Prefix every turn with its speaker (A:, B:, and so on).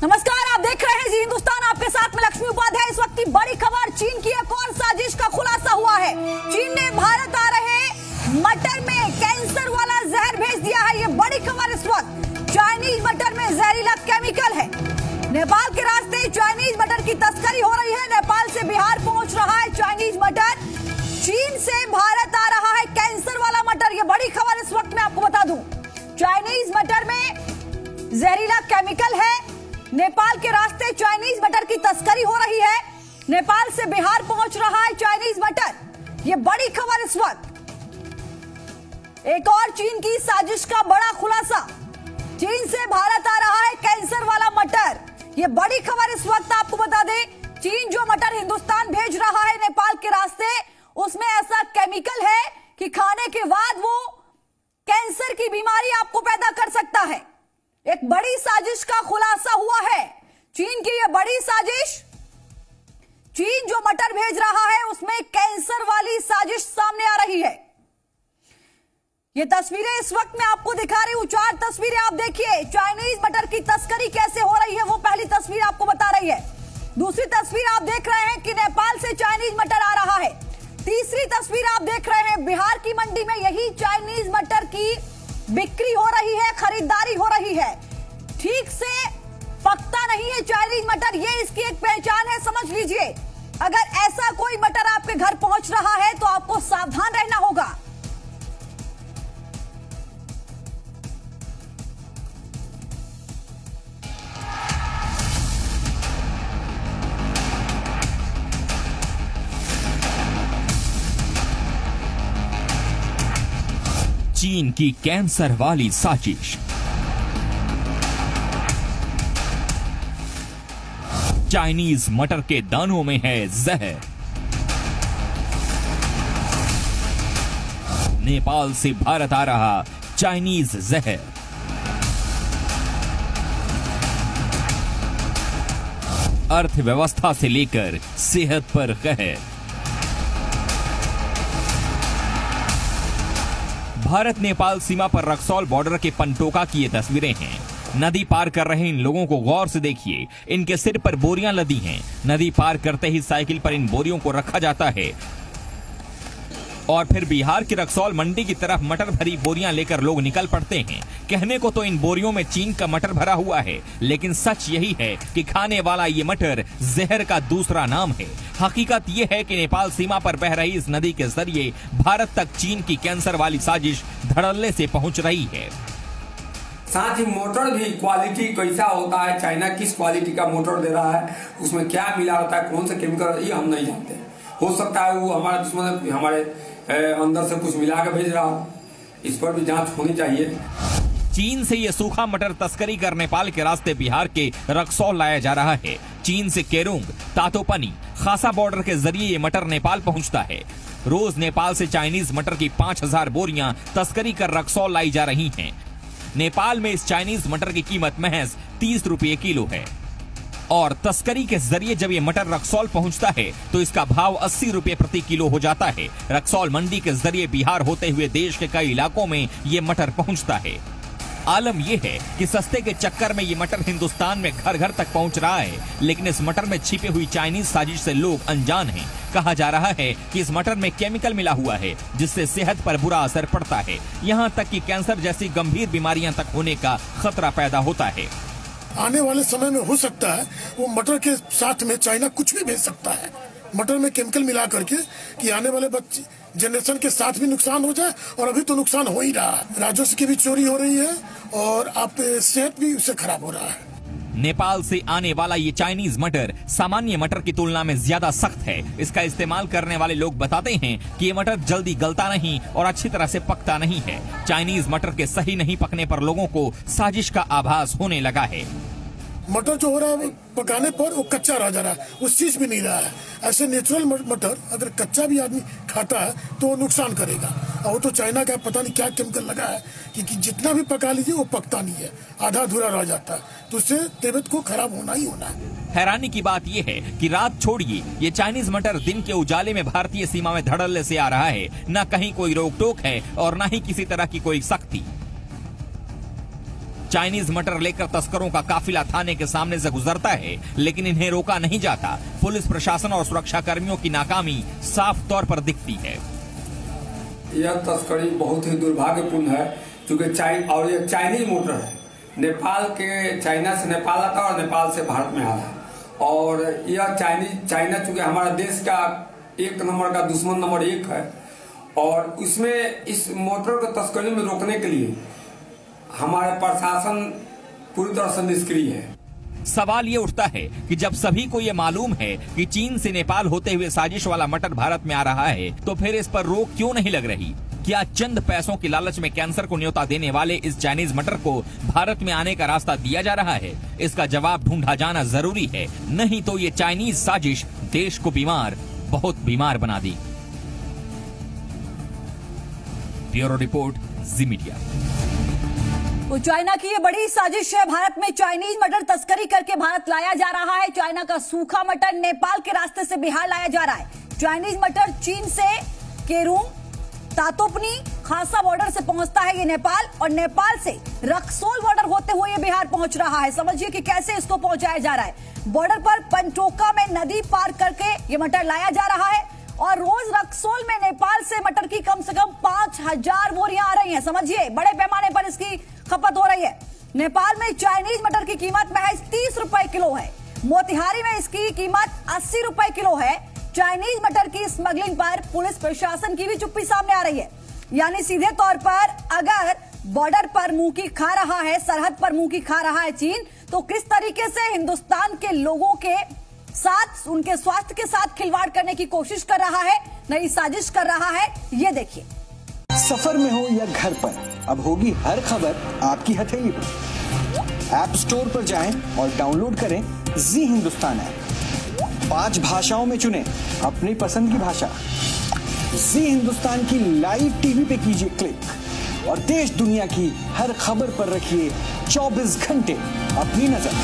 A: नमस्कार, आप देख रहे हैं जी हिंदुस्तान, आपके साथ में लक्ष्मी उपाध्याय। इस वक्त की बड़ी खबर, चीन की एक और साजिश का खुलासा हुआ है। चीन ने भारत आ रहे मटर में कैंसर वाला जहर भेज दिया है। ये बड़ी खबर इस वक्त। चाइनीज मटर में जहरीला केमिकल है। नेपाल के रास्ते चाइनीज मटर की तस्करी हो रही है। नेपाल से बिहार पहुंच रहा है चाइनीज मटर। चीन से भारत आ रहा है कैंसर वाला मटर। ये बड़ी खबर इस वक्त मैं आपको बता दूं। चाइनीज मटर में जहरीला केमिकल है। नेपाल के रास्ते चाइनीज मटर की तस्करी हो रही है। नेपाल से बिहार पहुंच रहा है चाइनीज मटर। ये बड़ी खबर इस वक्त। एक और चीन की साजिश का बड़ा खुलासा। चीन से भारत आ रहा है कैंसर वाला मटर। ये बड़ी खबर इस वक्त आपको बता दें। चीन जो मटर हिंदुस्तान भेज रहा है नेपाल के रास्ते, उसमें ऐसा केमिकल है कि खाने के बाद वो कैंसर की बीमारी आपको पैदा कर सकता है। एक बड़ी साजिश का खुलासा हुआ है। चीन की ये बड़ी साजिश, चीन जो मटर भेज रहा है उसमें कैंसर वाली साजिश सामने आ रही है। ये तस्वीरें इस वक्त मैं आपको दिखा रही हूं। 4 तस्वीरें आप देखिए। चाइनीज मटर की तस्करी कैसे हो रही है वो पहली तस्वीर आपको बता रही है। दूसरी तस्वीर आप देख रहे हैं कि नेपाल से चाइनीज मटर आ रहा है। तीसरी तस्वीर आप देख रहे हैं बिहार की मंडी में यही चाइनीज मटर की बिक्री हो रही है, खरीदारी हो रही है। ठीक से पकता नहीं है चाइनीज मटर, ये इसकी एक पहचान है, समझ लीजिए। अगर ऐसा कोई मटर आपके घर पहुंच रहा है तो आपको सावधान रहना होगा।
B: चीन की कैंसर वाली साजिश। चाइनीज मटर के दानों में है जहर। नेपाल से भारत आ रहा चाइनीज जहर। अर्थव्यवस्था से लेकर सेहत पर कहर। भारत नेपाल सीमा पर रक्सौल बॉर्डर के पंटोका की ये तस्वीरें हैं। नदी पार कर रहे इन लोगों को गौर से देखिए। इनके सिर पर बोरियां लदी हैं। नदी पार करते ही साइकिल पर इन बोरियों को रखा जाता है और फिर बिहार की रक्सौल मंडी की तरफ मटर भरी बोरियां लेकर लोग निकल पड़ते हैं। कहने को तो इन बोरियों में चीन का मटर भरा हुआ है, लेकिन सच यही है कि खाने वाला ये मटर जहर का दूसरा नाम है। हकीकत ये है कि नेपाल सीमा पर बह रही इस नदी के जरिए भारत तक चीन की कैंसर वाली साजिश धड़ल्ले से पहुंच रही है।
C: साथ ही मोटर भी क्वालिटी कैसा होता है, चाइना किस क्वालिटी का मोटर दे रहा है, उसमें क्या मिला होता है, कौन सा केमिकल, ये हम नहीं जानते। हो सकता है वो हमारा दुश्मन हमारे अंदर से कुछ मिला के भेज रहा हो। इस पर भी जांच होनी चाहिए।
B: चीन से ये सूखा मटर तस्करी कर नेपाल के रास्ते बिहार के रक्सौल लाया जा रहा है। चीन से केरुंग, तातोपनी, खासा बॉर्डर के जरिए ये मटर नेपाल पहुंचता है। रोज नेपाल से चाइनीज मटर की 5000 बोरियां तस्करी कर रक्सौल लाई जा रही हैं। नेपाल में इस चाइनीज मटर की कीमत महज 30 रुपये किलो है और तस्करी के जरिए जब ये मटर रक्सौल पहुंचता है तो इसका भाव 80 रुपये प्रति किलो हो जाता है। रक्सौल मंडी के जरिए बिहार होते हुए देश के कई इलाकों में ये मटर पहुंचता है। आलम यह है कि सस्ते के चक्कर में ये मटर हिंदुस्तान में घर घर तक पहुंच रहा है, लेकिन इस मटर में छिपी हुई चाइनीज साजिश से लोग अनजान हैं। कहा जा रहा है कि इस मटर में केमिकल मिला हुआ है जिससे सेहत पर बुरा असर पड़ता है। यहां तक कि कैंसर जैसी गंभीर बीमारियां तक होने का खतरा पैदा होता है।
D: आने वाले समय में हो सकता है वो मटर के साथ में चाइना कुछ भी भेज सकता है, मटर में केमिकल मिला करके, कि आने वाले बच्चे जनरेशन के साथ भी नुकसान हो जाए। और अभी तो नुकसान हो ही रहा है, राजस्व की भी चोरी हो रही है और आप सेहत भी उससे खराब हो रहा है।
B: नेपाल से आने वाला ये चाइनीज मटर सामान्य मटर की तुलना में ज्यादा सख्त है। इसका इस्तेमाल करने वाले लोग बताते हैं कि ये मटर जल्दी गलता नहीं और अच्छी तरह से पकता नहीं है। चाइनीज मटर के सही नहीं पकने पर लोगों को साजिश का आभास होने लगा है।
D: मटर जो हो रहा है पकाने पर वो कच्चा रह जा रहा है, उस चीज भी नहीं रहा है। ऐसे नेचुरल मटर अगर कच्चा भी आदमी खाता है तो वो नुकसान करेगा। और वो तो चाइना का पता नहीं क्या केमिकल लगा है कि जितना भी पका लीजिए वो पकता नहीं है, आधा अधूरा रह जाता है, तो उससे तबीयत को खराब होना ही होना है।
B: हैरानी की बात यह है कि रात छोड़िए, ये चाइनीज मटर दिन के उजाले में भारतीय सीमा में धड़ल्ले से आ रहा है। न कहीं कोई रोक टोक है और न ही किसी तरह की कोई सख्ती। चाइनीज मटर लेकर तस्करों का काफिला थाने के सामने से गुजरता है, लेकिन इन्हें रोका नहीं जाता। पुलिस प्रशासन और सुरक्षा कर्मियों की नाकामी साफ तौर पर दिखती है।
C: यह तस्करी बहुत ही दुर्भाग्यपूर्ण है, क्योंकि और यह चाइनीज मोटर है। नेपाल के चाइना से नेपाल आता और नेपाल से भारत में आ रहा है। और यह चाइना चूंकि हमारा देश का एक नंबर का दुश्मन नंबर 1 है, और इसमें इस मोटर को तस्करी में रोकने के लिए हमारा प्रशासन पूरी तरह से निष्क्रिय है।
B: सवाल ये उठता है कि जब सभी को ये मालूम है कि चीन से नेपाल होते हुए साजिश वाला मटर भारत में आ रहा है, तो फिर इस पर रोक क्यों नहीं लग रही? क्या चंद पैसों की लालच में कैंसर को न्योता देने वाले इस चाइनीज मटर को भारत में आने का रास्ता दिया जा रहा है? इसका जवाब ढूंढा जाना जरूरी है, नहीं तो ये चाइनीज साजिश देश को बीमार, बहुत बीमार बना दी। ब्यूरो रिपोर्ट, जी मीडिया।
A: तो चाइना की ये बड़ी साजिश है। भारत में चाइनीज मटर तस्करी करके भारत लाया जा रहा है। चाइना का सूखा मटर नेपाल के रास्ते से बिहार लाया जा रहा है। चाइनीज मटर चीन से केरूंग, तातोपनी, खासा बॉर्डर से पहुंचता है ये नेपाल, और नेपाल से रक्सौल बॉर्डर होते हुए ये बिहार पहुंच रहा है। समझिए कि कैसे इसको पहुंचाया जा रहा है। बॉर्डर पर पंचोका में नदी पार करके ये मटर लाया जा रहा है, और रोज रक्सौल में नेपाल से मटर की कम से कम 5000 बोरियां आ रही हैं। समझिए, बड़े पैमाने पर इसकी खपत हो रही है। नेपाल में चाइनीज मटर की कीमत महज 30 रुपए किलो है। मोतिहारी में इसकी कीमत 80 रुपए किलो है। चाइनीज मटर की स्मगलिंग पर पुलिस प्रशासन की भी चुप्पी सामने आ रही है। यानी सीधे तौर पर अगर बॉर्डर पर मुंह की खा रहा है, सरहद पर मुंह की खा रहा है चीन, तो किस तरीके से हिंदुस्तान के लोगों के साथ, उनके स्वास्थ्य के साथ खिलवाड़ करने की कोशिश कर रहा है, नई साजिश कर रहा है, ये देखिए।
E: सफर में हो या घर पर, अब होगी हर खबर आपकी हथेली पर। ऐप स्टोर पर जाएं और डाउनलोड करें जी हिंदुस्तान ऐप। 5 भाषाओं में चुनें अपनी पसंद की भाषा। जी हिंदुस्तान की लाइव टीवी पे कीजिए क्लिक और देश दुनिया की हर खबर पर रखिए 24 घंटे अपनी नजर।